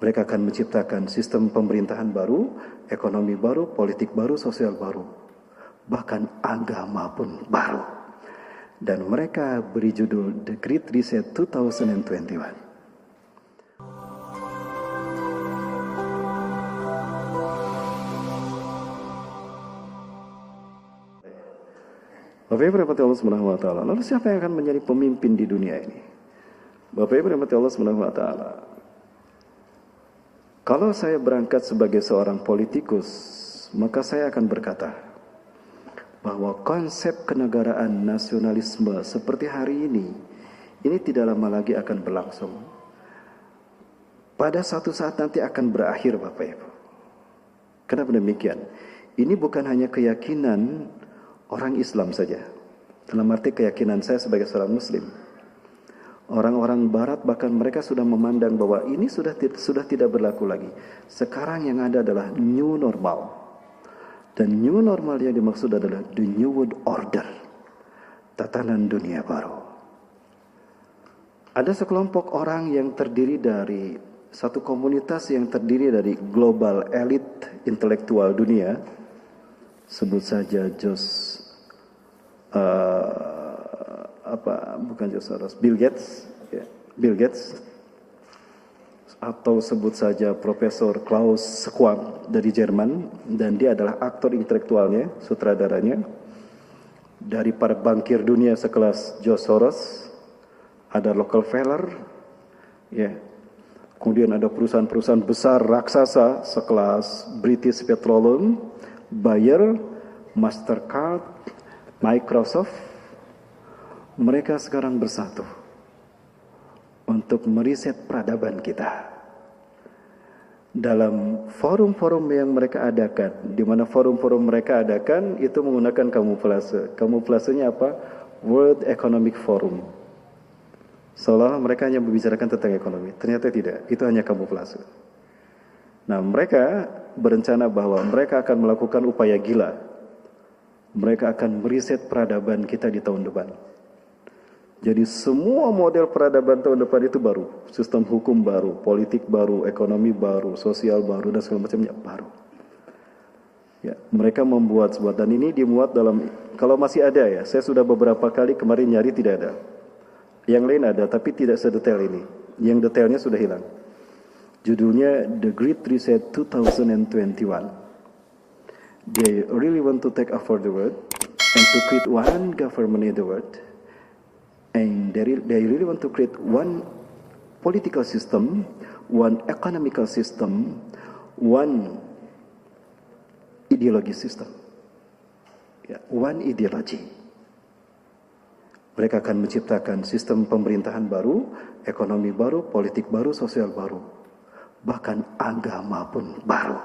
Mereka akan menciptakan sistem pemerintahan baru, ekonomi baru, politik baru, sosial baru. Bahkan agama pun baru. Dan mereka beri judul The Great Reset 2021. Bapak Ibu rahmati Allah Subhanahu wa taala. Lalu siapa yang akan menjadi pemimpin di dunia ini? Bapak Ibu rahmati Allah Subhanahu wa taala. Kalau saya berangkat sebagai seorang politikus, maka saya akan berkata bahwa konsep kenegaraan nasionalisme seperti hari ini tidak lama lagi akan berlangsung. Pada suatu saat nanti akan berakhir, Bapak Ibu. Kenapa demikian? Ini bukan hanya keyakinan orang Islam saja. Dalam arti keyakinan saya sebagai seorang Muslim. Orang-orang Barat bahkan mereka sudah memandang bahwa ini sudah tidak berlaku lagi. Sekarang yang ada adalah new normal. Dan new normal yang dimaksud adalah the new world order. Tatanan dunia baru. Ada sekelompok orang yang terdiri dari satu komunitas yang terdiri dari global elite intelektual dunia. Sebut saja Bill Gates, atau sebut saja Profesor Klaus Schwab dari Jerman, dan dia adalah aktor intelektualnya, sutradaranya. Dari para bankir dunia sekelas George Soros, ada Rockefeller, kemudian ada perusahaan-perusahaan besar raksasa sekelas British Petroleum, Bayer, Mastercard, Microsoft. Mereka sekarang bersatu untuk meriset peradaban kita. Dalam forum-forum yang mereka adakan, di mana forum-forum mereka adakan itu menggunakan kamuflase. Kamuflasenya apa? World Economic Forum. Seolah-olah mereka hanya membicarakan tentang ekonomi. Ternyata tidak, itu hanya kamuflase. Nah, mereka berencana bahwa mereka akan melakukan upaya gila. Mereka akan meriset peradaban kita di tahun depan. Jadi semua model peradaban tahun depan itu baru. Sistem hukum baru, politik baru, ekonomi baru, sosial baru, dan segala macamnya baru. Ya, mereka membuat sebuah, dan ini dimuat dalam, kalau masih ada ya, saya sudah beberapa kali kemarin nyari tidak ada. Yang lain ada, tapi tidak sedetail ini. Yang detailnya sudah hilang. Judulnya The Great Reset 2021. They really want to take over the world and to create one government in the world. And they really want to create one political system, one economical system, one ideology system. One ideology. Mereka akan menciptakan sistem pemerintahan baru, ekonomi baru, politik baru, sosial baru. Bahkan agama pun baru.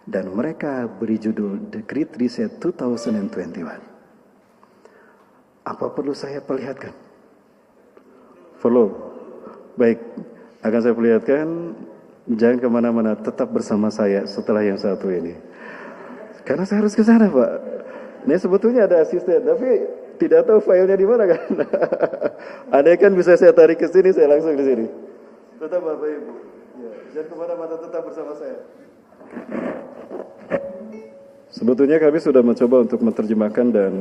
Dan mereka beri judul The Great Reset 2021. Apa perlu saya perlihatkan? Perlu. Baik, akan saya perlihatkan. Jangan kemana-mana, tetap bersama saya setelah yang satu ini. Karena saya harus ke sana, Pak. Ini sebetulnya ada asisten, tapi tidak tahu filenya di mana kan. Andai kan bisa saya tarik ke sini, saya langsung di sini. Tetap Bapak Ibu. Ya, jangan kemana-mana, tetap bersama saya. Sebetulnya kami sudah mencoba untuk menerjemahkan dan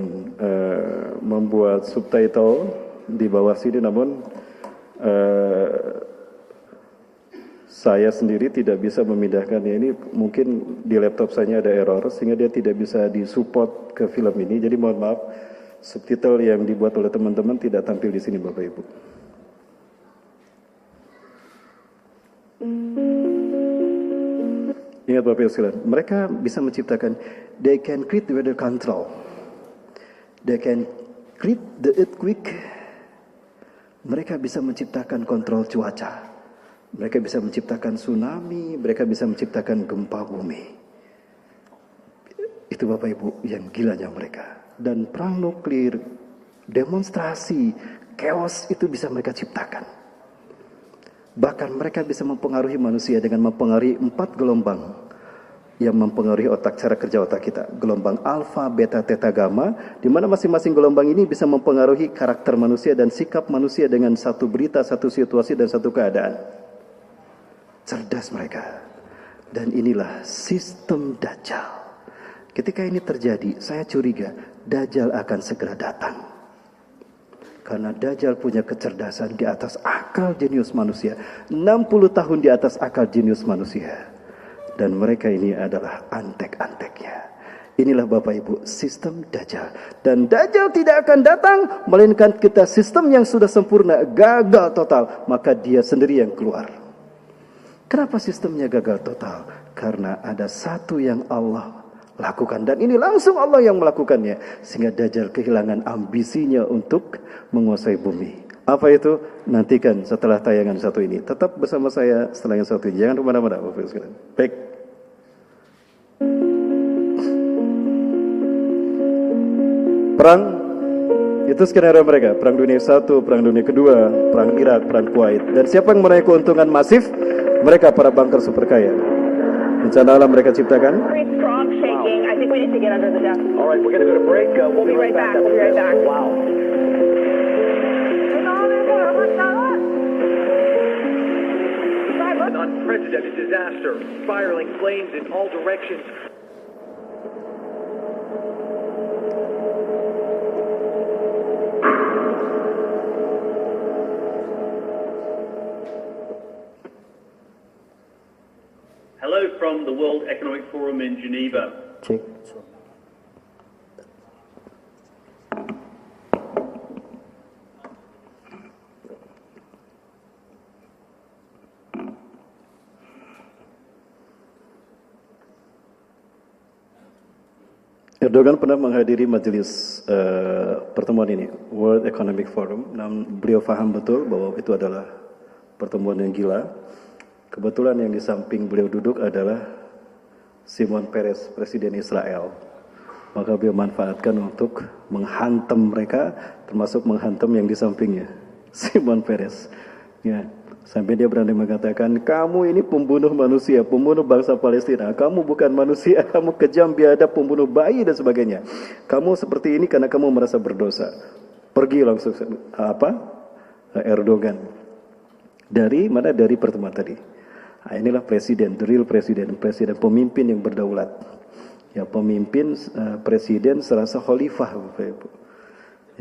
membuat subtitle di bawah sini, namun saya sendiri tidak bisa memindahkannya. Ini mungkin di laptop saya ada error sehingga dia tidak bisa disupport ke film ini. Jadi mohon maaf, subtitle yang dibuat oleh teman-teman tidak tampil di sini, Bapak Ibu. Ingat Bapak Ibu sekalian, mereka bisa menciptakan, they can create the weather control, they can create the earthquake, mereka bisa menciptakan kontrol cuaca, mereka bisa menciptakan tsunami, mereka bisa menciptakan gempa bumi. Itu Bapak Ibu yang gilanya mereka. Dan perang nuklir, demonstrasi, chaos itu bisa mereka ciptakan. Bahkan mereka bisa mempengaruhi manusia dengan mempengaruhi 4 gelombang yang mempengaruhi otak, cara kerja otak kita. Gelombang alfa, beta, theta, gamma, di mana masing-masing gelombang ini bisa mempengaruhi karakter manusia dan sikap manusia dengan satu berita, satu situasi, dan satu keadaan. cerdas mereka. Dan inilah sistem Dajjal. Ketika ini terjadi, saya curiga Dajjal akan segera datang. Karena Dajjal punya kecerdasan di atas akal jenius manusia. 60 tahun di atas akal jenius manusia. Dan mereka ini adalah antek-anteknya. Inilah Bapak Ibu sistem Dajjal. Dan Dajjal tidak akan datang melainkan kita sistem yang sudah sempurna gagal total, maka dia sendiri yang keluar. Kenapa sistemnya gagal total? Karena ada satu yang Allah lakukan, dan ini langsung Allah yang melakukannya, sehingga Dajjal kehilangan ambisinya untuk menguasai bumi. Apa itu? Nantikan setelah tayangan satu ini. Tetap bersama saya setelah yang satu ini. Jangan kemana-mana Bapak Ibu sekalian. Baik. Perang itu skenario mereka. Perang dunia satu, perang dunia kedua, perang Irak, perang Kuwait. Dan siapa yang meraih keuntungan masif? Mereka para banker super kaya. Bencana alam mereka ciptakan. An unprecedented disaster, spiraling flames in all directions. Hello from the World Economic Forum in Geneva. Cek. Erdogan pernah menghadiri majelis pertemuan ini, World Economic Forum. Namun beliau paham betul bahwa itu adalah pertemuan yang gila. Kebetulan yang di samping beliau duduk adalah Shimon Peres, Presiden Israel. Maka beliau manfaatkan untuk menghantam mereka, termasuk menghantam yang di sampingnya, Shimon Peres. Ya, sampai dia berani mengatakan, kamu ini pembunuh manusia, pembunuh bangsa Palestina. Kamu bukan manusia, kamu kejam, biadab, pembunuh bayi dan sebagainya. Kamu seperti ini karena kamu merasa berdosa. Pergi langsung Erdogan. Dari mana? Dari pertemuan tadi. Nah, inilah presiden, the real presiden, pemimpin yang berdaulat. Ya, pemimpin presiden serasa khalifah, Bapak Ibu.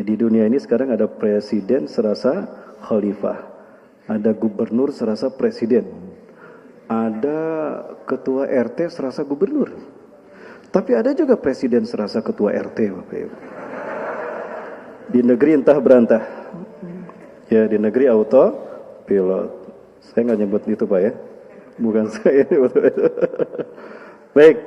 Jadi dunia ini sekarang ada presiden serasa khalifah, ada gubernur serasa presiden, ada ketua RT serasa gubernur. Tapi ada juga presiden serasa ketua RT, Bapak Ibu. Di negeri entah berantah. Ya, di negeri auto pilot. Saya nggak nyebut itu Pak ya. Bukan saya. Baik.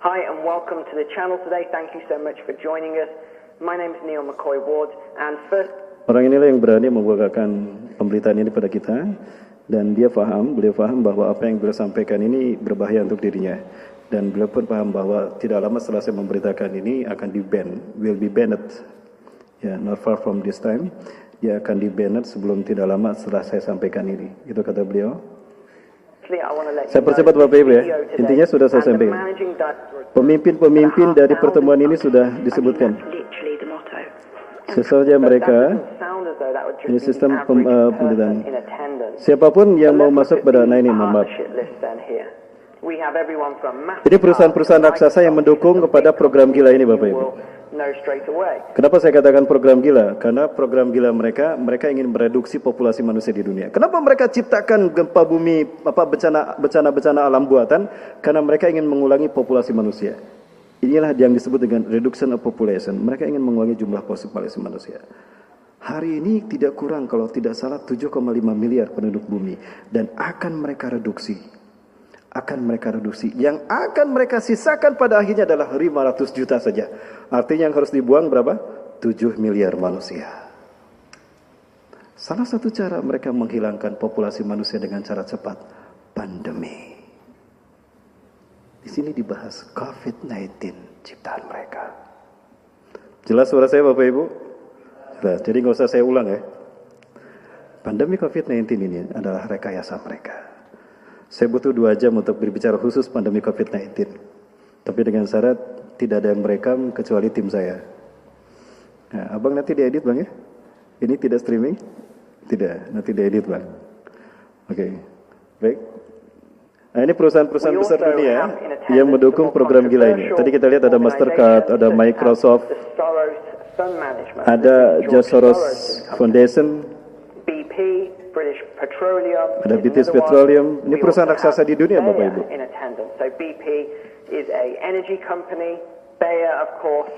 Hi and welcome to the channel today. Thank you so much for joining us. My name is Neil McCoy Ward and first orang inilah yang berani membukakan pemberitaan ini pada kita, dan beliau paham bahwa apa yang beliau sampaikan ini berbahaya untuk dirinya, dan beliau pun paham bahwa tidak lama setelah saya memberitakan ini akan will be banned. Ya, not far from this time. Dia akan di-banned sebelum tidak lama setelah saya sampaikan ini. Itu kata beliau. Saya percepat Bapak Ibu ya. Intinya sudah saya sampaikan. Pemimpin-pemimpin dari pertemuan ini sudah disebutkan. Sesaja mereka, ini sistem pemerintahan. Siapapun yang mau masuk pada ini, maaf. Ini perusahaan-perusahaan raksasa yang mendukung kepada program gila ini Bapak Ibu. Kenapa saya katakan program gila? Karena program gila mereka ingin mereduksi populasi manusia di dunia. Kenapa mereka ciptakan gempa bumi, bencana alam buatan? Karena mereka ingin mengulangi populasi manusia. Inilah yang disebut dengan reduction of population. Mereka ingin mengurangi jumlah populasi manusia. Hari ini tidak kurang kalau tidak salah 7,5 miliar penduduk bumi, dan akan mereka reduksi. Yang akan mereka sisakan pada akhirnya adalah 500 juta saja. Artinya yang harus dibuang berapa? 7 miliar manusia. Salah satu cara mereka menghilangkan populasi manusia dengan cara cepat, pandemi. Di sini dibahas COVID-19 ciptaan mereka. Jelas suara saya Bapak Ibu? Jelas, jadi nggak usah saya ulang ya. Pandemi COVID-19 ini adalah rekayasa mereka. Saya butuh 2 jam untuk berbicara khusus pandemi COVID-19. Tapi dengan syarat tidak ada yang merekam kecuali tim saya. Nah, Abang nanti diedit Bang ya? Ini tidak streaming. Tidak, nanti diedit Pak. Oke, baik. Nah, ini perusahaan-perusahaan besar dunia yang mendukung program gila ini. Tadi kita lihat ada Mastercard, ada Microsoft, ada George Soros Foundation, BP, British Petroleum, ada British Petroleum. Ini perusahaan raksasa di dunia, Bapak Ibu. So BP is a energy company. Bayer, of course,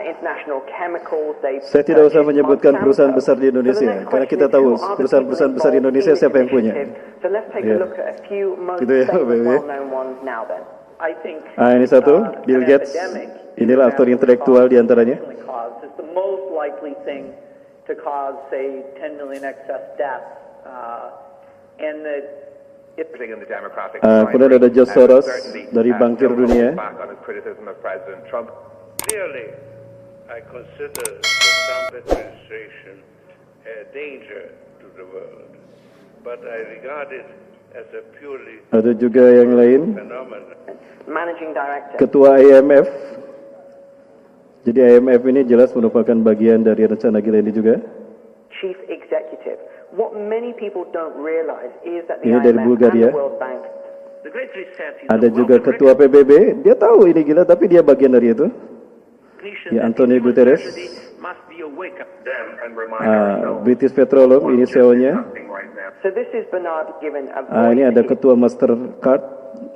International Chemicals. Saya tidak usah menyebutkan perusahaan besar di Indonesia, karena kita tahu perusahaan-perusahaan besar di Indonesia siapa yang punya. Gitu ya, Bapak Ibu. Ini satu, Bill Gates. Inilah aktor intelektual di antaranya. It's the most likely thing to cause, say, 10 million excess deaths. And kemudian ada George Soros dari Bankir Dunia. Clearly, I consider the Trump administration a danger to the world, but I regard it as a purely Ada juga yang lain, phenomenon. Managing Director. Ketua IMF. Jadi IMF ini jelas merupakan bagian dari rencana gila ini juga. Chief Executive. What many people don't realize is that the Ini dari IMF and Bulgaria. the World Bank. The Great Reset is Ada a juga welcome Ketua PBB, dia tahu ini gila tapi dia bagian dari itu. recognition Ya, that Antonio human Guterres. tragedy must be a wake-up. British Petroleum, ini CEO-nya. So this is Bernard given a Ini voice ada to Ketua Mastercard.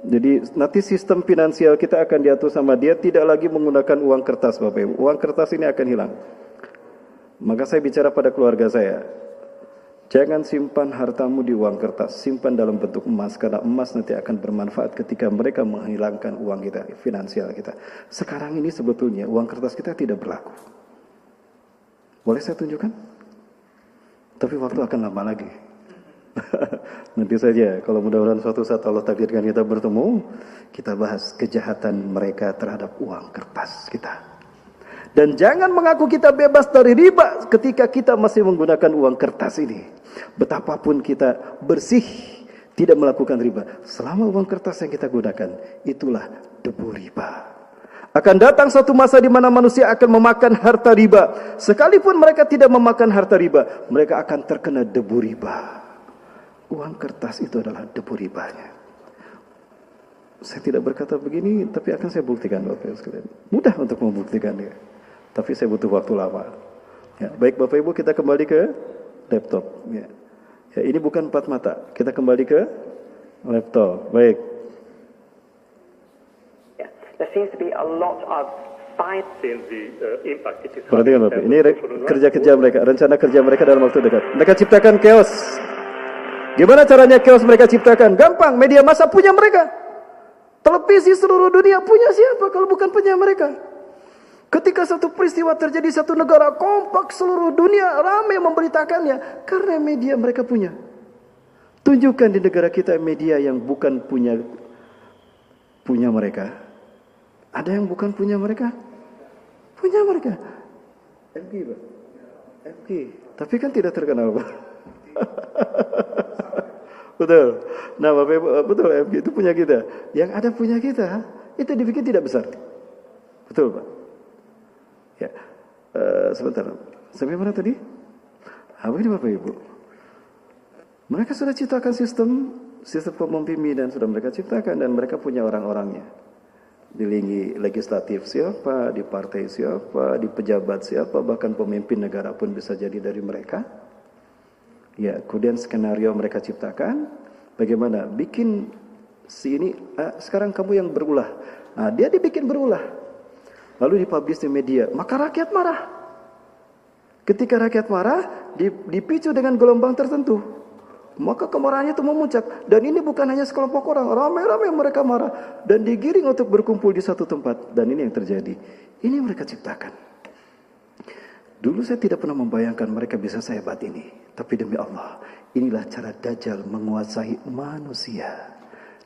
Jadi nanti sistem finansial kita akan diatur sama dia, tidak lagi menggunakan uang kertas, Bapak Ibu. Uang kertas ini akan hilang. Maka saya bicara pada keluarga saya, jangan simpan hartamu di uang kertas, simpan dalam bentuk emas, karena emas nanti akan bermanfaat ketika mereka menghilangkan uang kita, finansial kita. Sekarang ini sebetulnya uang kertas kita tidak berlaku. Boleh saya tunjukkan? Tapi waktu akan lama lagi. Nanti saja, kalau mudah-mudahan suatu saat Allah takdirkan kita bertemu, kita bahas kejahatan mereka terhadap uang kertas kita. Dan jangan mengaku kita bebas dari riba ketika kita masih menggunakan uang kertas ini. Betapapun kita bersih, tidak melakukan riba, selama uang kertas yang kita gunakan, itulah debu riba. Akan datang suatu masa di mana manusia akan memakan harta riba. Sekalipun mereka tidak memakan harta riba, mereka akan terkena debu riba. Uang kertas itu adalah debu ribanya. Saya tidak berkata begini, tapi akan saya buktikan Bapak Ibu sekalian. Mudah untuk membuktikannya, tapi saya butuh waktu lama. Ya, baik Bapak Ibu, kita kembali ke laptop. Ya. Ya, ini bukan empat mata. Kita kembali ke laptop. Baik. There seems to be a lot of Perhatikan Bapak, ini kerja-kerja mereka, rencana kerja mereka dalam waktu dekat. Mereka ciptakan chaos. Gimana caranya chaos mereka ciptakan? Gampang, media massa punya mereka. Televisi seluruh dunia punya siapa kalau bukan punya mereka? Ketika satu peristiwa terjadi satu negara, kompak seluruh dunia ramai memberitakannya karena media mereka punya. Tunjukkan di negara kita media yang bukan punya mereka. Ada yang bukan punya mereka? Punya mereka. FG, Pak. FG. Tapi kan tidak terkenal, Pak. Betul. Nah, Bapak Ibu, betul, FG itu punya kita. Yang ada punya kita, itu dibikin tidak besar. Betul, Pak. Ya, sebentar. Sampai mana tadi? Begini Bapak Ibu. Mereka sudah ciptakan sistem kepemimpinan sudah mereka ciptakan dan mereka punya orang-orangnya. Di lini legislatif siapa, di partai siapa, di pejabat siapa, bahkan pemimpin negara pun bisa jadi dari mereka. Ya, kemudian skenario mereka ciptakan, bagaimana bikin si ini, sekarang kamu yang berulah. Nah, dia dibikin berulah. Lalu dipublish di media, maka rakyat marah. Ketika rakyat marah, dipicu dengan gelombang tertentu. Maka kemarahannya itu memuncak. Dan ini bukan hanya sekelompok orang, ramai-ramai mereka marah. Dan digiring untuk berkumpul di satu tempat. Dan ini yang terjadi. Ini mereka ciptakan. Dulu saya tidak pernah membayangkan mereka bisa sehebat ini. Tapi demi Allah, inilah cara Dajjal menguasai manusia.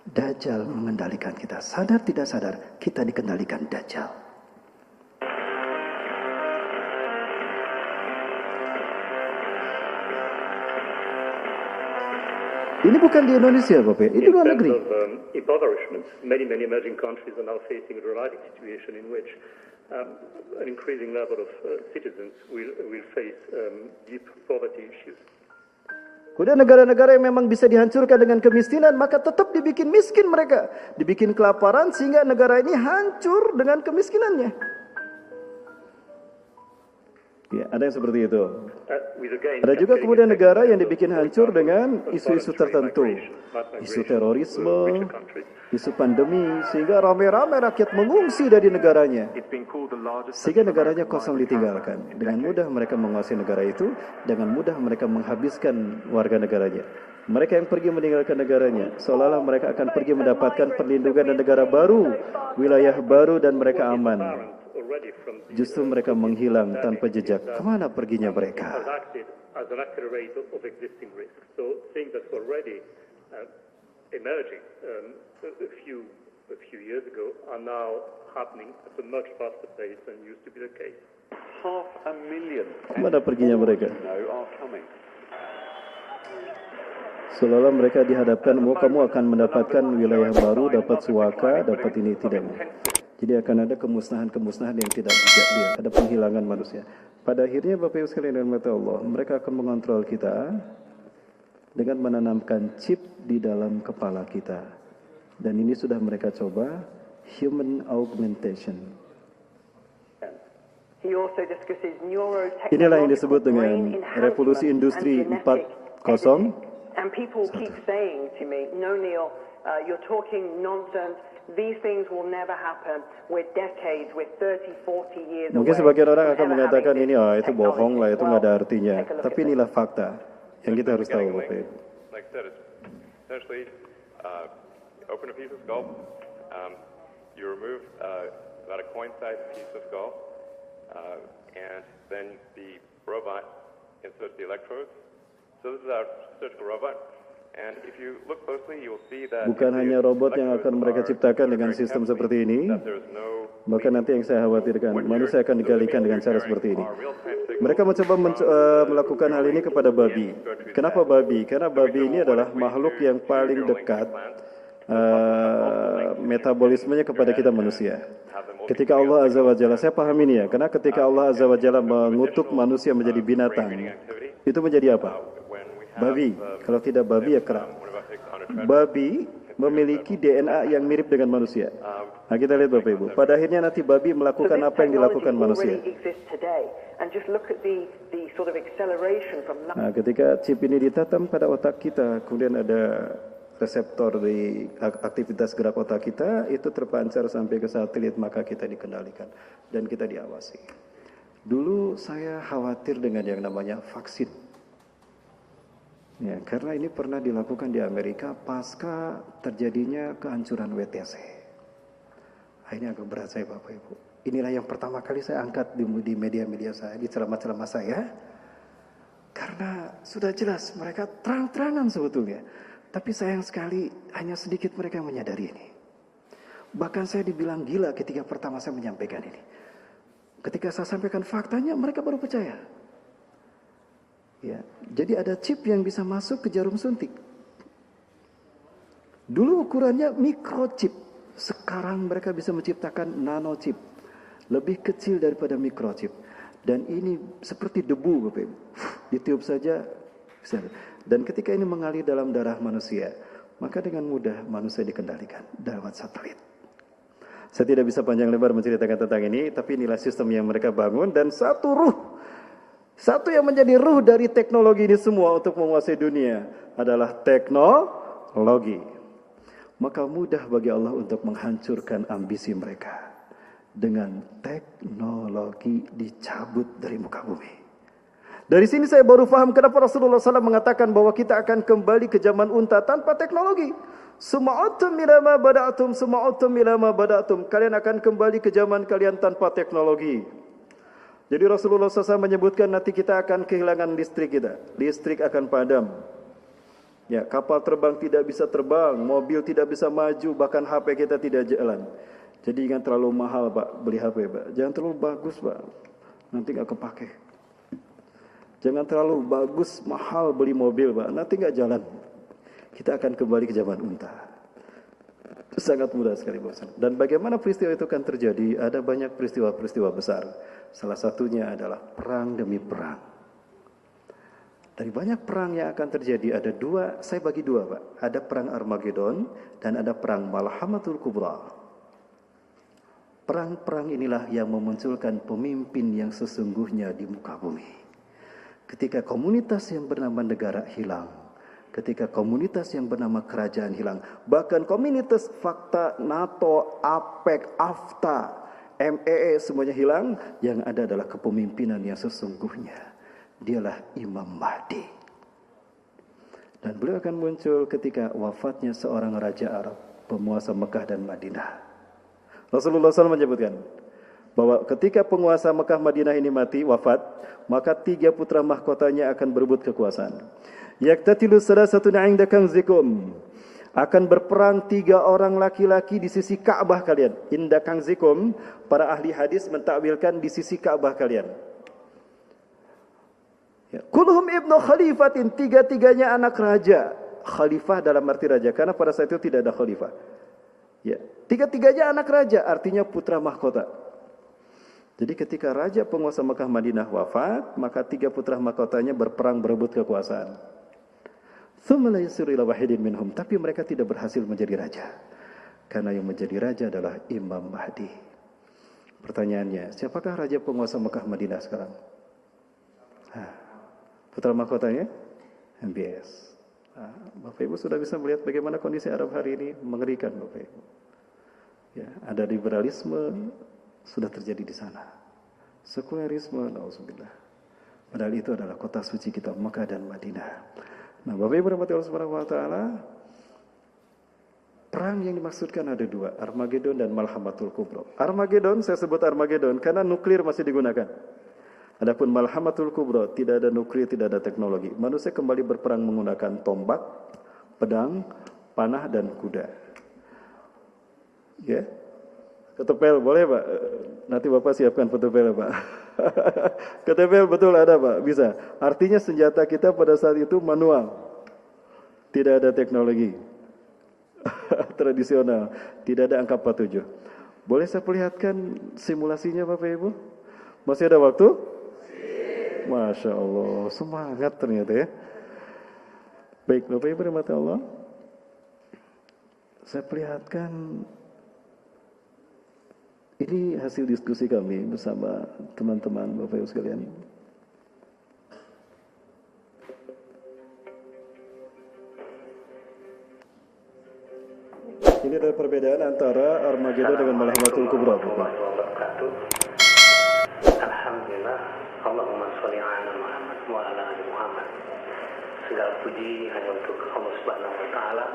Dajjal mengendalikan kita. Sadar tidak sadar, kita dikendalikan Dajjal. Ini bukan di Indonesia, Bapak. Ini di luar negeri. Many emerging countries are now facing a dramatic situation in which an increasing level of citizens will face deep poverty issues. Udah negara-negara yang memang bisa dihancurkan dengan kemiskinan, maka tetap dibikin miskin mereka. Dibikin kelaparan sehingga negara ini hancur dengan kemiskinannya. Ya, ada yang seperti itu. Ada juga kemudian negara yang dibikin hancur dengan isu-isu tertentu. Isu terorisme, isu pandemi, sehingga ramai-ramai rakyat mengungsi dari negaranya. Sehingga negaranya kosong ditinggalkan. Dengan mudah mereka menguasai negara itu, dengan mudah mereka menghabiskan warga negaranya. Mereka yang pergi meninggalkan negaranya, seolah-olah mereka akan pergi mendapatkan perlindungan dan negara baru, wilayah baru, dan mereka aman. Justru mereka menghilang tanpa jejak. Kemana perginya mereka? Emerging a few years ago are now happening at a much faster pace than used to be the case. 500,000 Kemana perginya mereka? are coming. Seolah-olah mereka dihadapkan, kamu akan mendapatkan wilayah baru, dapat suaka, dapat ini, tidak. Jadi akan ada kemusnahan-kemusnahan yang tidak bijak dia, ada penghilangan manusia. Pada akhirnya Bapak Ibu sekalian dan mata Allah, mereka akan mengontrol kita dengan menanamkan chip di dalam kepala kita. Dan ini sudah mereka coba, human augmentation. Inilah yang disebut dengan revolusi industri 4.0. And people keep saying to me, no Neil, you're talking nonsense. These things will never happen. We're decades, we're 30, 40 years Mungkin away. sebagian orang akan mengatakan ini, itu bohong lah, itu nggak ada artinya. Tapi inilah fakta yang kita harus tahu, Bapak Ibu. Like I said, it's essentially open a piece of skull. You remove about a coin-sized piece of skull, and then the robot inserts the electrodes. So this is our surgical robot. And if you look closely, you will see that bukan hanya robot yang akan mereka ciptakan dengan sistem seperti ini, bahkan nanti yang saya khawatirkan, manusia akan digalikan dengan cara seperti ini. Mereka mencoba melakukan hal ini kepada babi. Kenapa babi? Karena babi ini adalah makhluk yang paling dekat metabolismenya kepada kita manusia. Ketika Allah Azza wa Jalla, saya paham ini ya, karena ketika Allah Azza wa Jalla mengutuk manusia menjadi binatang, itu menjadi apa? Babi. Kalau tidak babi ya kera. Babi memiliki DNA yang mirip dengan manusia. Nah, kita lihat Bapak Ibu. Pada akhirnya nanti babi melakukan apa yang dilakukan manusia. Nah, ketika chip ini ditanam pada otak kita, kemudian ada reseptor di aktivitas gerak otak kita, itu terpancar sampai ke satelit, maka kita dikendalikan dan kita diawasi. Dulu saya khawatir dengan yang namanya vaksin. Ya, karena ini pernah dilakukan di Amerika pasca terjadinya kehancuran WTC. Ini agak berat saya Bapak Ibu. Inilah yang pertama kali saya angkat di media-media saya, di ceramah-ceramah saya. Karena sudah jelas mereka terang-terangan sebetulnya. Tapi sayang sekali hanya sedikit mereka yang menyadari ini. Bahkan saya dibilang gila ketika pertama saya menyampaikan ini. Ketika saya sampaikan faktanya mereka baru percaya. Ya, jadi ada chip yang bisa masuk ke jarum suntik. Dulu ukurannya mikrochip, sekarang mereka bisa menciptakan nanochip, lebih kecil daripada mikrochip. Dan ini seperti debu, Bapak Ibu. Ditiup saja bisa. Dan ketika ini mengalir dalam darah manusia, maka dengan mudah manusia dikendalikan lewat satelit. Saya tidak bisa panjang lebar menceritakan tentang ini, tapi inilah sistem yang mereka bangun dan satu yang menjadi ruh dari teknologi ini semua untuk menguasai dunia adalah teknologi. Maka mudah bagi Allah untuk menghancurkan ambisi mereka. Dengan teknologi dicabut dari muka bumi. Dari sini saya baru paham kenapa Rasulullah SAW mengatakan bahwa kita akan kembali ke zaman unta tanpa teknologi. Suma'atum ilama bada'atum, suma'atum ilama bada'atum. Kalian akan kembali ke zaman kalian tanpa teknologi. Jadi Rasulullah SAW menyebutkan nanti kita akan kehilangan listrik kita. Listrik akan padam. Ya, kapal terbang tidak bisa terbang, mobil tidak bisa maju, bahkan HP kita tidak jalan. Jadi jangan terlalu mahal Pak beli HP Pak. Jangan terlalu bagus Pak. Nanti nggak kepake. Jangan terlalu bagus, mahal beli mobil Pak. Nanti nggak jalan. Kita akan kembali ke zaman unta. Sangat mudah sekali Bapak. Dan bagaimana peristiwa itu akan terjadi? Ada banyak peristiwa-peristiwa besar. Salah satunya adalah perang demi perang. Dari banyak perang yang akan terjadi, ada dua, saya bagi dua Pak. Ada perang Armageddon dan ada perang Malhamatul Kubra. Perang-perang inilah yang memunculkan pemimpin yang sesungguhnya di muka bumi. Ketika komunitas yang bernama negara hilang, ketika komunitas yang bernama kerajaan hilang, bahkan komunitas fakta NATO, APEC, AFTA, MEE semuanya hilang, yang ada adalah kepemimpinan yang sesungguhnya. Dialah Imam Mahdi. Dan beliau akan muncul ketika wafatnya seorang raja Arab, penguasa Mekah dan Madinah. Rasulullah SAW menyebutkan bahwa ketika penguasa Mekah Madinah ini mati, wafat, maka 3 putra mahkotanya akan berebut kekuasaan. Yaktatilu salasatun 'inda kanzikum. Akan berperang 3 orang laki-laki di sisi Ka'bah kalian. Inda kanzikum, para ahli hadis mentakwilkan di sisi Ka'bah kalian. Ya. Kulhum ibnu khalifatin, 3-3-nya anak raja. Khalifah dalam arti raja, karena pada saat itu tidak ada khalifah. Ya, 3-3-nya anak raja, artinya putra mahkota. Jadi ketika raja penguasa Mekah Madinah wafat, maka 3 putra mahkotanya berperang berebut kekuasaan. Tsumma la yasiru ila wahidin minhum, tapi mereka tidak berhasil menjadi raja. Karena yang menjadi raja adalah Imam Mahdi. Pertanyaannya, siapakah raja penguasa Mekah Madinah sekarang? Putra mahkotanya MBS. Bapak Ibu sudah bisa melihat bagaimana kondisi Arab hari ini, mengerikan Bapak Ibu. Ya, ada liberalisme sudah terjadi di sana. Sekularisme, nauzubillah. Padahal itu adalah kota suci kita Mekah dan Madinah. Nah, Bapak Ibu rahmati Allah Subhanahu wa taala, perang yang dimaksudkan ada 2, Armageddon dan Malhamatul Kubra. Armageddon, saya sebut Armageddon karena nuklir masih digunakan. Adapun Malhamatul Kubra, tidak ada nuklir, tidak ada teknologi. Manusia kembali berperang menggunakan tombak, pedang, panah, dan kuda. Ya, ketepel boleh Pak? Nanti Bapak siapkan ketepel Pak. Ketepel betul ada Pak, bisa. Artinya senjata kita pada saat itu manual. Tidak ada teknologi. Tradisional. Tidak ada angka 47. Boleh saya perlihatkan simulasinya Bapak Ibu? Masih ada waktu? Masya Allah, semangat ternyata ya. Baik, Bapak Ibu rahmati Allah, saya perlihatkan ini hasil diskusi kami bersama teman-teman Bapak Ibu sekalian. Ini adalah perbedaan antara Armageddon dengan Malhamatul Kubra. Alhamdulillah, Allahumma sholli ala Muhammad wa ala ali Muhammad. Segala puji hanya untuk Allah Subhanahu wa taala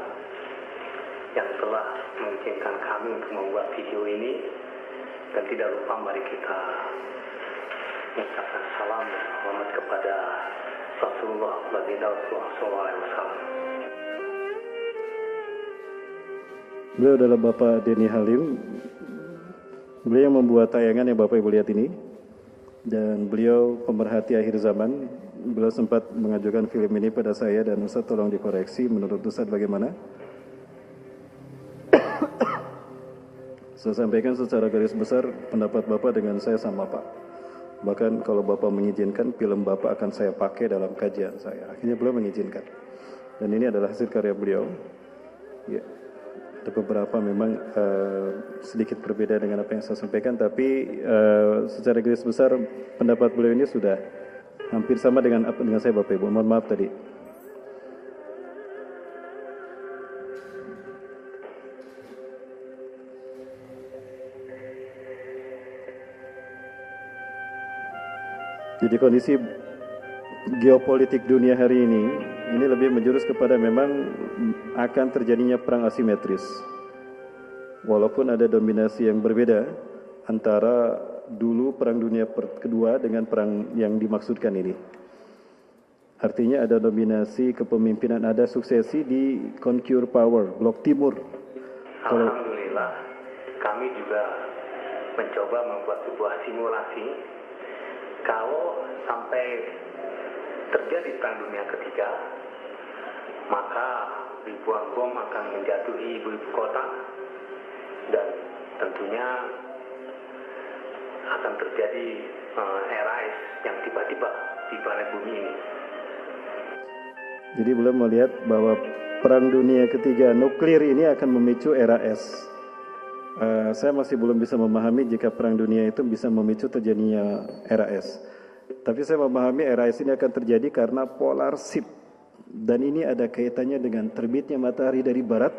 yang telah mengizinkan kami untuk membuat video ini, dan tidak lupa mari kita mengucapkan salam dan hormat kepada Rasulullah sallallahu alaihi wasallam. Beliau adalah Bapak Denny Halim. Beliau yang membuat tayangan yang Bapak Ibu lihat ini. Dan beliau pemerhati akhir zaman. Beliau sempat mengajukan film ini pada saya, dan Ustaz tolong dikoreksi menurut Ustaz bagaimana. Saya sampaikan secara garis besar pendapat Bapak dengan saya sama Pak. Bahkan kalau Bapak mengizinkan, film Bapak akan saya pakai dalam kajian saya. Akhirnya beliau mengizinkan. Dan ini adalah hasil karya beliau. Ya. Ada beberapa memang sedikit berbeda dengan apa yang saya sampaikan, tapi secara garis besar pendapat beliau ini sudah hampir sama dengan saya Bapak Ibu. Mohon maaf tadi. Jadi kondisi geopolitik dunia hari ini lebih menjurus kepada memang akan terjadinya perang asimetris. Walaupun ada dominasi yang berbeda antara dulu perang dunia kedua dengan perang yang dimaksudkan ini. Artinya ada dominasi kepemimpinan, ada suksesi di conquer power, blok timur. Alhamdulillah, kami juga mencoba membuat sebuah simulasi kalau sampai terjadi perang dunia ketiga, maka ribuan bom akan menjatuhi ibu kota, dan tentunya akan terjadi era es yang tiba-tiba di planet bumi ini. Jadi beliau melihat bahwa Perang Dunia Ketiga nuklir ini akan memicu era es. Saya masih belum bisa memahami jika Perang Dunia itu bisa memicu terjadinya era es. Tapi saya memahami era es ini akan terjadi karena polar shift. Dan ini ada kaitannya dengan terbitnya matahari dari barat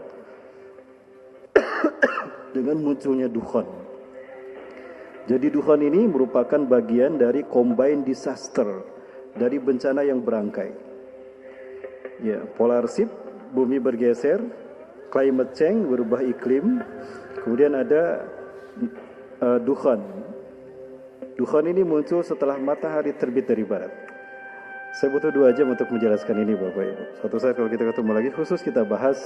dengan munculnya dukhan. Jadi dukhan ini merupakan bagian dari combined disaster, dari bencana yang berangkai. Ya, polar shift, bumi bergeser, climate change, berubah iklim, kemudian ada dukhan. Dukhan ini muncul setelah matahari terbit dari barat. Saya butuh 2 jam untuk menjelaskan ini Bapak Ibu. Suatu saat kalau kita ketemu lagi khusus kita bahas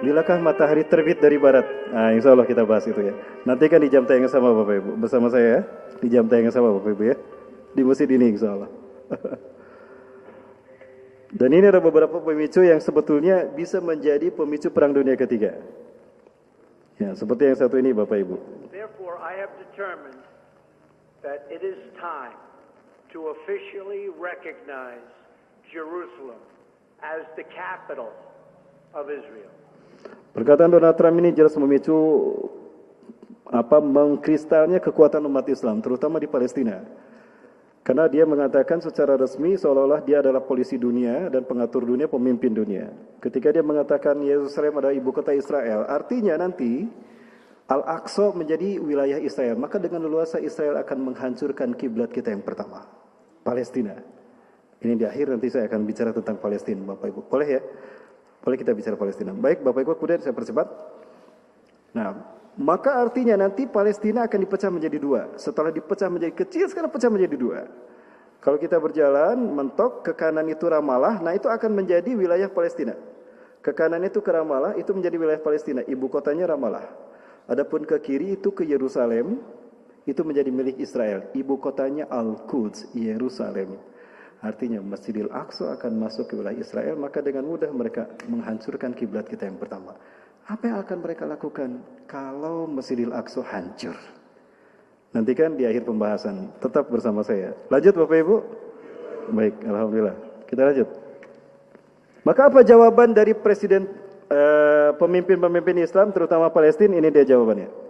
bilakah matahari terbit dari barat. Nah, insya Allah kita bahas itu ya. Nanti kan di jam tayang yang sama Bapak Ibu. Bersama saya ya. Di jam tayang yang sama Bapak Ibu ya. Di masjid ini insya Allah. Dan ini ada beberapa pemicu yang sebetulnya bisa menjadi pemicu Perang Dunia Ketiga. Ya, seperti yang satu ini Bapak Ibu. Therefore, I have determined that it is time to officially recognize Jerusalem as the capital of Israel. Perkataan Donald Trump ini jelas memicu mengkristalnya kekuatan umat Islam, terutama di Palestina. Karena dia mengatakan secara resmi seolah-olah dia adalah polisi dunia dan pengatur dunia, pemimpin dunia. Ketika dia mengatakan Yerusalem adalah ibu kota Israel, artinya nanti Al-Aqsa menjadi wilayah Israel. Maka dengan leluasa Israel akan menghancurkan kiblat kita yang pertama, Palestina. Ini di akhir nanti saya akan bicara tentang Palestina, Bapak Ibu. Boleh ya? Boleh kita bicara Palestina. Baik, Bapak Ibu, kemudian saya percepat. Nah, maka artinya nanti Palestina akan dipecah menjadi 2. Setelah dipecah menjadi kecil, sekarang pecah menjadi 2. Kalau kita berjalan, mentok, ke kanan itu Ramallah, nah itu akan menjadi wilayah Palestina. Ke kanan itu ke Ramallah, itu menjadi wilayah Palestina. Ibu kotanya Ramallah. Adapun ke kiri itu ke Yerusalem, itu menjadi milik Israel. Ibu kotanya Al-Quds, Yerusalem. Artinya Masjidil Aqsa akan masuk ke wilayah Israel, maka dengan mudah mereka menghancurkan kiblat kita yang pertama. Apa yang akan mereka lakukan kalau Masjidil Aqsa hancur? Nantikan di akhir pembahasan. Tetap bersama saya. Lanjut Bapak Ibu? Baik, alhamdulillah. Kita lanjut. Maka apa jawaban dari presiden pemimpin-pemimpin Islam terutama Palestina? Ini dia jawabannya.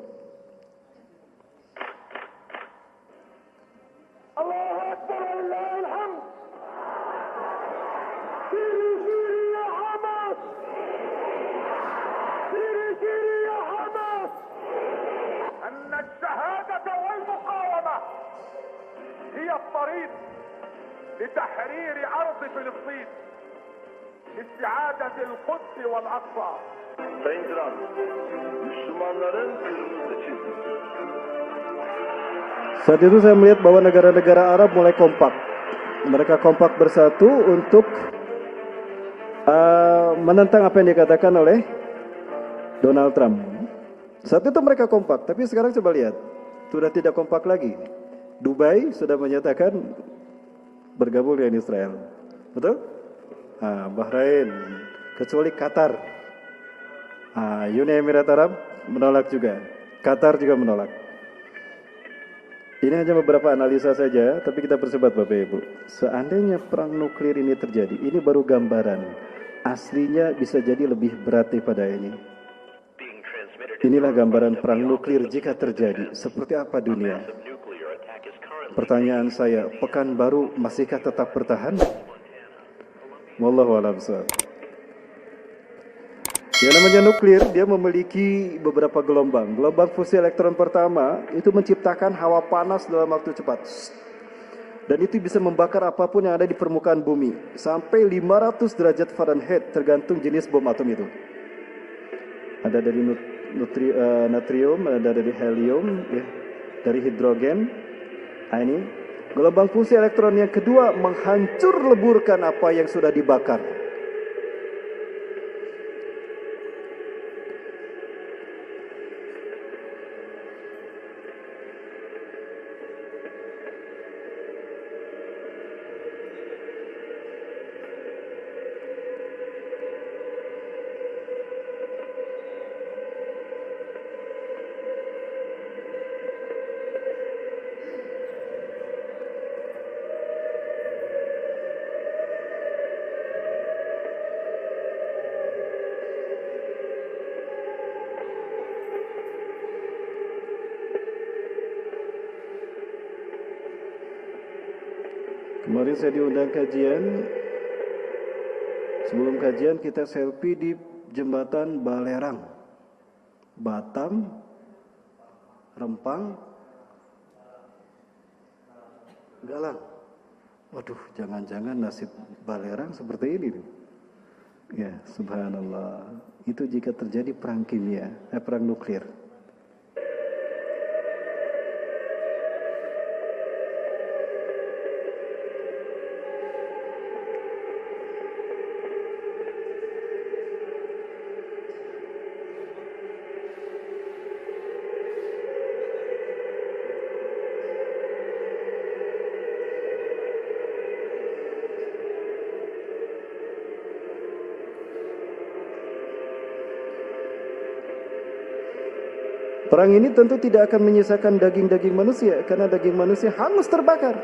لتحرير أرض فلسطين استعادة القدس والأقصى. Sayın Kral, Müslümanların kırmızı çizgisi. Saat itu saya melihat bahwa negara-negara Arab mulai kompak. Mereka kompak bersatu untuk menentang apa yang dikatakan oleh Donald Trump. Saat itu mereka kompak, tapi sekarang coba lihat, sudah tidak kompak lagi. Dubai sudah menyatakan bergabung dengan Israel, betul? Bahrain, kecuali Qatar, Uni Emirat Arab menolak juga, Qatar juga menolak. Ini hanya beberapa analisa saja, tapi kita percepat Bapak Ibu. Seandainya perang nuklir ini terjadi, ini baru gambaran. Aslinya bisa jadi lebih berat daripada ini. Inilah gambaran perang nuklir jika terjadi. Seperti apa dunia? Pertanyaan saya, Pekanbaru masihkah tetap bertahan? Wallahu a'lam bishawab. Yang namanya nuklir, dia memiliki beberapa gelombang. Gelombang fusi elektron pertama itu menciptakan hawa panas dalam waktu cepat. Dan itu bisa membakar apapun yang ada di permukaan bumi. Sampai 500 derajat Fahrenheit tergantung jenis bom atom itu. Ada dari natrium, ada dari helium, ya, dari hidrogen. Nah ini, gelombang fusi elektron yang kedua menghancur leburkan apa yang sudah dibakar. Kemarin saya diundang kajian. Sebelum kajian kita selfie di jembatan Balerang, Batam, Rempang, Galang. Waduh, jangan-jangan nasib Balerang seperti ini. Ya, subhanallah. Itu jika terjadi perang kimia, perang nuklir. Perang ini tentu tidak akan menyisakan daging-daging manusia, karena daging manusia hangus terbakar.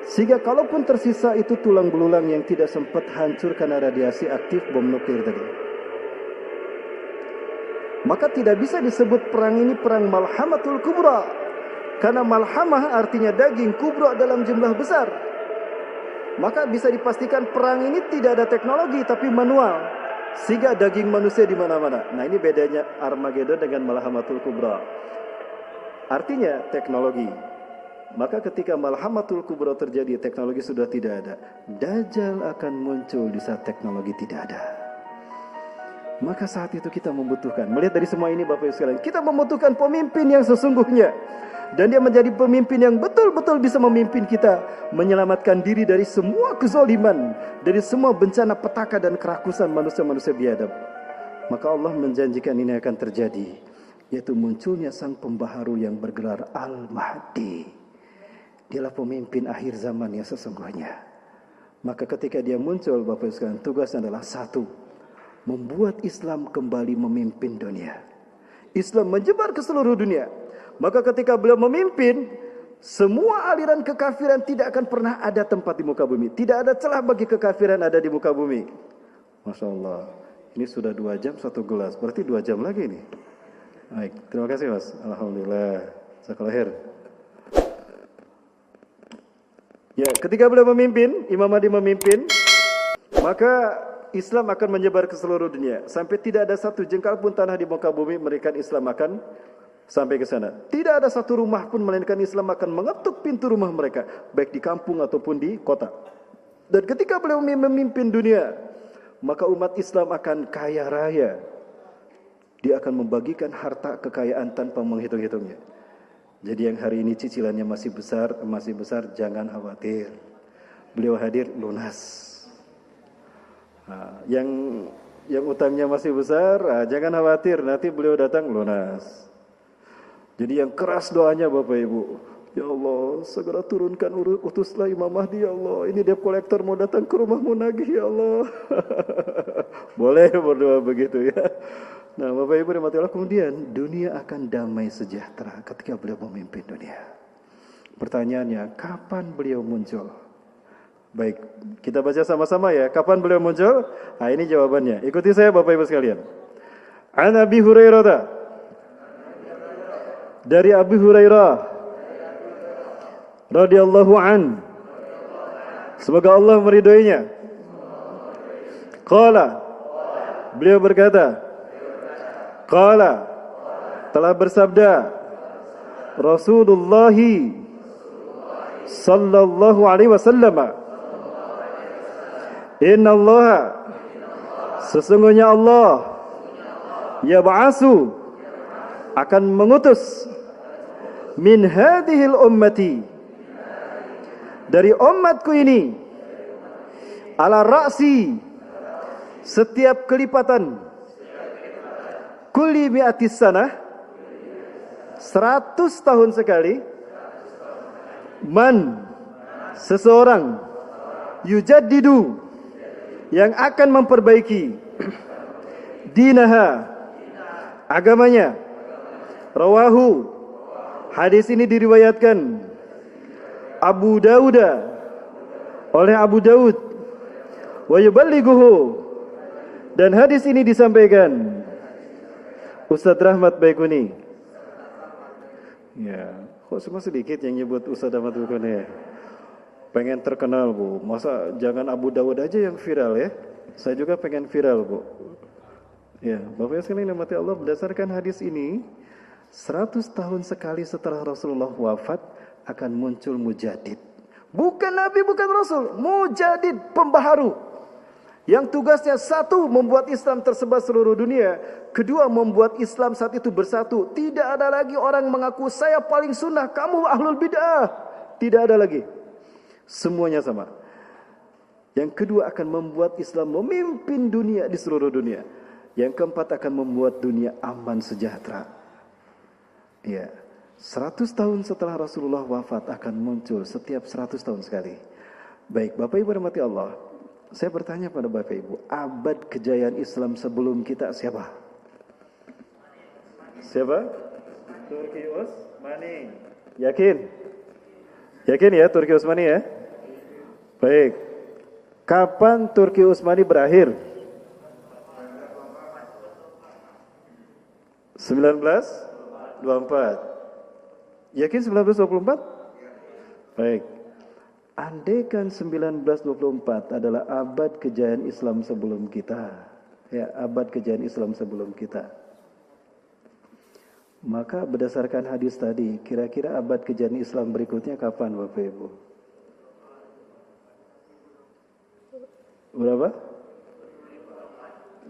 Sehingga kalaupun tersisa itu tulang belulang yang tidak sempat hancur karena radiasi aktif bom nuklir tadi. Maka tidak bisa disebut perang ini perang malhamatul kubra. Karena malhamah artinya daging, kubra dalam jumlah besar. Maka bisa dipastikan perang ini tidak ada teknologi tapi manual. Sehingga daging manusia di mana-mana. Nah, ini bedanya Armageddon dengan Malhamatul Kubra. Artinya teknologi. Maka ketika Malhamatul Kubra terjadi, teknologi sudah tidak ada. Dajjal akan muncul di saat teknologi tidak ada. Maka saat itu kita membutuhkan. Melihat dari semua ini Bapak Ibu sekalian, kita membutuhkan pemimpin yang sesungguhnya. Dan dia menjadi pemimpin yang betul-betul bisa memimpin kita, menyelamatkan diri dari semua kezaliman, dari semua bencana petaka dan kerakusan manusia-manusia biadab. Maka Allah menjanjikan ini akan terjadi, yaitu munculnya sang pembaharu yang bergelar Al-Mahdi. Dialah pemimpin akhir zaman yang sesungguhnya. Maka ketika dia muncul, Bapak Ibu sekalian, tugasnya adalah satu, membuat Islam kembali memimpin dunia. Islam menyebar ke seluruh dunia. Maka ketika beliau memimpin, semua aliran kekafiran tidak akan pernah ada tempat di muka bumi. Tidak ada celah bagi kekafiran ada di muka bumi. Masya Allah. Ini sudah 2 jam 1 gelas. Berarti 2 jam lagi nih. Baik, terima kasih Mas. Alhamdulillah. Jazakallahu khair. Ya, ketika beliau memimpin, Imam Mahdi memimpin, maka Islam akan menyebar ke seluruh dunia. Sampai tidak ada satu jengkal pun tanah di muka bumi, mereka Islam akan sampai ke sana. Tidak ada satu rumah pun melainkan Islam akan mengetuk pintu rumah mereka, baik di kampung ataupun di kota. Dan ketika beliau memimpin dunia, maka umat Islam akan kaya raya. Dia akan membagikan harta kekayaan tanpa menghitung-hitungnya. Jadi yang hari ini cicilannya masih besar, jangan khawatir. Beliau hadir lunas. Nah, yang utangnya masih besar, jangan khawatir, nanti beliau datang lunas. Jadi yang keras doanya Bapak Ibu, ya Allah segera turunkan utuslah Imam Mahdi ya Allah. Ini debt collector mau datang ke rumahmu nagih ya Allah. Boleh berdoa begitu ya. Nah Bapak Ibu rahmati Allah, kemudian dunia akan damai sejahtera ketika beliau memimpin dunia. Pertanyaannya, kapan beliau muncul? Baik, kita baca sama-sama ya. Kapan beliau muncul? Nah ini jawabannya. Ikuti saya Bapak Ibu sekalian. An Abi Hurairah, dari Abu Hurairah radhiyallahu an, semoga Allah meridhoinya. Qala, beliau berkata, qala, telah bersabda Rasulullah sallallahu alaihi wasallam, inna Allah, sesungguhnya Allah yab'asu, akan mengutus min hadhil ummati, dari umatku ini, ala ra'si, setiap kelipatan, kulli mi'atis sanah, 100 tahun sekali, man, seseorang, yujaddidu, yang akan memperbaiki dinaha, agamanya. Rawahu, hadis ini diriwayatkan Abu Dawud, oleh Abu Dawud, wa yuballighuhu, dan hadis ini disampaikan Ustaz Rahmat Baikuni. Ya, kok cuma sedikit yang nyebut Ustaz Rahmat Baikuni ya? Pengen terkenal, Bu. Masa jangan Abu Dawud aja yang viral ya? Saya juga pengen viral, Bu. Ya, Bapak sekalian yang dirahmati Allah, berdasarkan hadis ini, 100 tahun sekali setelah Rasulullah wafat akan muncul mujadid. Bukan Nabi, bukan Rasul, mujadid, pembaharu. Yang tugasnya satu, membuat Islam tersebar seluruh dunia. Kedua, membuat Islam saat itu bersatu. Tidak ada lagi orang mengaku saya paling sunnah, kamu ahlul bid'ah. Tidak ada lagi. Semuanya sama. Yang kedua akan membuat Islam memimpin dunia di seluruh dunia. Yang keempat akan membuat dunia aman sejahtera. Ya, 100 tahun setelah Rasulullah wafat akan muncul setiap 100 tahun sekali. Baik, Bapak Ibu rahmati Allah. Saya bertanya pada Bapak Ibu, abad kejayaan Islam sebelum kita siapa? Siapa? Turki Utsmani. Yakin? Yakin ya Turki Utsmani ya? Baik. Kapan Turki Utsmani berakhir? 1924. Yakin 1924? Baik. Andaikan 1924 adalah abad kejayaan Islam sebelum kita. Ya, abad kejayaan Islam sebelum kita. Maka berdasarkan hadis tadi, kira-kira abad kejayaan Islam berikutnya kapan Bapak Ibu? Berapa?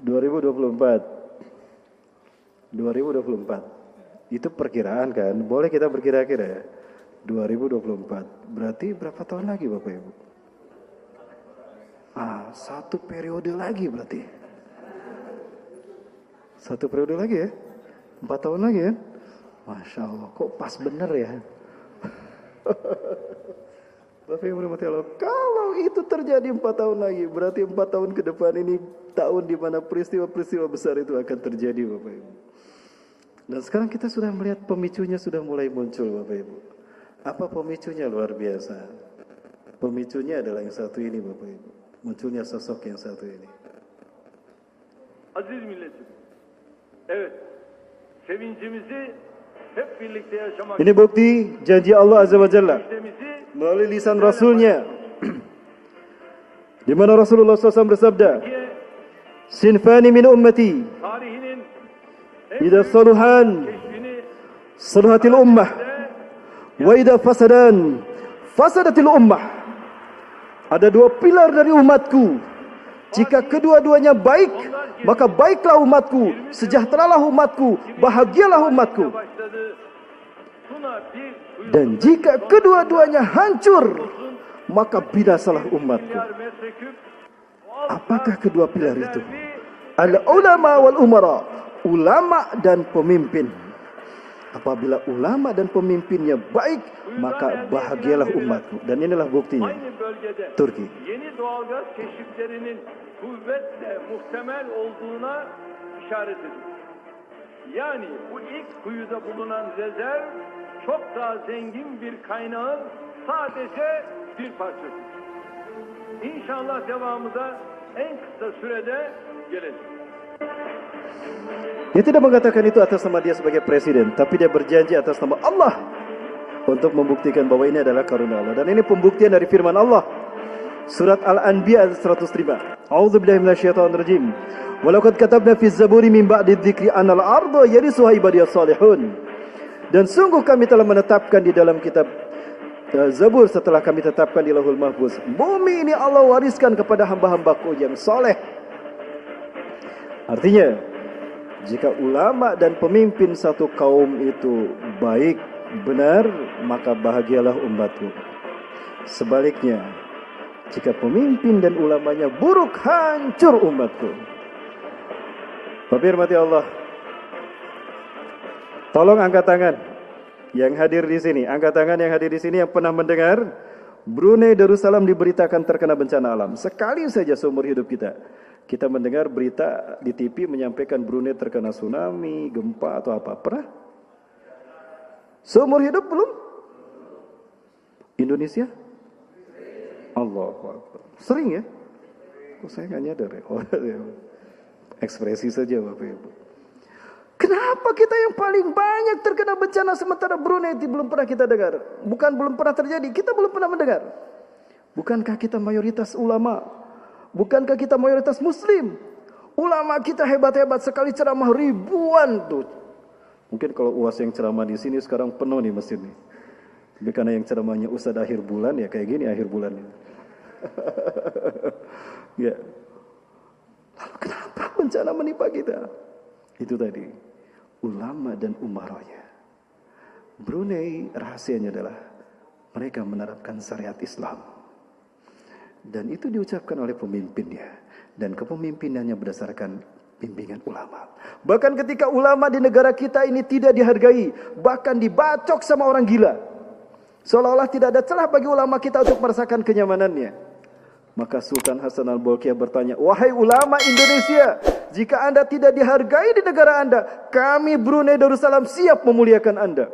2024. Itu perkiraan kan? Boleh kita berkira-kira ya? 2024. Berarti berapa tahun lagi Bapak Ibu? Satu periode lagi berarti. Satu periode lagi ya? 4 tahun lagi ya? Masya Allah, kok pas bener ya? Bapak Ibu rahmati Allah, kalau itu terjadi 4 tahun lagi, berarti 4 tahun ke depan ini tahun di mana peristiwa-peristiwa besar itu akan terjadi Bapak Ibu. Dan sekarang kita sudah melihat pemicunya sudah mulai muncul Bapak Ibu. Apa pemicunya? Luar biasa. Pemicunya adalah yang satu ini Bapak Ibu. Munculnya sosok yang satu ini. Aziz milletim. Evet. Sevincimizi hep birlikte yaşamak. Ini bukti janji Allah Azza wa Jalla melalui lisan Rasulnya. Di mana Rasulullah SAW bersabda, "Sinfani min ummati, idza saluhan saluhatil ummah, wa idza fasadan fasadatil ummah." Ada 2 pilar dari umatku. Jika kedua-duanya baik, maka baiklah umatku, sejahteralah umatku, bahagialah umatku. Dan jika kedua-duanya hancur, maka binasalah umatku. Apakah kedua pilar itu? Al-ulama wal umara, ulama dan pemimpin. Apabila ulama dan pemimpinnya baik, maka bahagialah umatku. Dan inilah buktinya. Turki. Yeni doğalgaz keşiflerinin kuvvetle muhtemel olduğuna işaret ediyor. Yani bu ilk kuyuda bulunan rezerv çok daha zengin bir kaynağın sadece bir parçası. İnşallah devamı da en kısa sürede gelecek. Dia tidak mengatakan itu atas nama dia sebagai presiden, tapi dia berjanji atas nama Allah untuk membuktikan bahwa ini adalah karunia Allah. Dan ini pembuktian dari firman Allah. Surat Al-Anbiya ayat 105. A'udzubillahi minasyaitonirrajim. Walaqad katabna fi zaburi min ba'di dzikri anal arda yarisuha ibadiyas salihun. Dan sungguh kami telah menetapkan di dalam kitab Zabur setelah kami tetapkan di Lauhul Mahfuz. Bumi ini Allah wariskan kepada hamba-hambaku yang saleh. Artinya, jika ulama dan pemimpin satu kaum itu baik, benar, maka bahagialah umatku. Sebaliknya, jika pemimpin dan ulamanya buruk, hancur umatku. Bapak hormati Allah. Tolong angkat tangan yang hadir di sini. Angkat tangan yang hadir di sini yang pernah mendengar Brunei Darussalam diberitakan terkena bencana alam. Sekali saja seumur hidup kita. Kita mendengar berita di TV menyampaikan Brunei terkena tsunami, gempa atau apa. Pernah? Seumur hidup belum? Indonesia? Allahu Akbar. Sering ya? Kok saya nggak nyadar ya? Oh, ekspresi saja Bapak Ibu. Kenapa kita yang paling banyak terkena bencana sementara Brunei belum pernah kita dengar? Bukan belum pernah terjadi, kita belum pernah mendengar. Bukankah kita mayoritas ulama? Bukankah kita mayoritas muslim? Ulama kita hebat-hebat sekali, ceramah ribuan tuh. Mungkin kalau UAS yang ceramah di sini sekarang penuh nih masjid nih. Tapi karena yang ceramahnya Ustaz akhir bulan ya kayak gini akhir bulannya. Ya. Lalu kenapa bencana menimpa kita? Itu tadi ulama dan umaranya. Brunei rahasianya adalah mereka menerapkan syariat Islam. Dan itu diucapkan oleh pemimpinnya. Dan kepemimpinannya berdasarkan bimbingan ulama. Bahkan ketika ulama di negara kita ini tidak dihargai, bahkan dibacok sama orang gila, seolah-olah tidak ada celah bagi ulama kita untuk merasakan kenyamanannya. Maka Sultan Hasan Al-Bolkiah bertanya, wahai ulama Indonesia, jika anda tidak dihargai di negara anda, kami Brunei Darussalam siap memuliakan anda.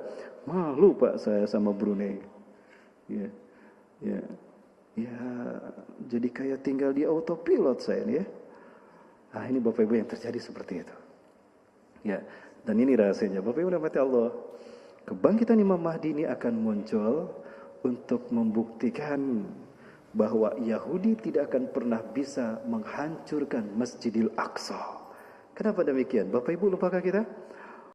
Malu Pak saya sama Brunei. Ya, ya, ya, jadi kayak tinggal di autopilot saya nih ya. Nah ini Bapak Ibu yang terjadi seperti itu. Ya, dan ini rahasianya. Bapak Ibu rahmati Allah. Kebangkitan Imam Mahdi ini akan muncul untuk membuktikan bahwa Yahudi tidak akan pernah bisa menghancurkan Masjidil Aqsa. Kenapa demikian? Bapak Ibu lupakah kita?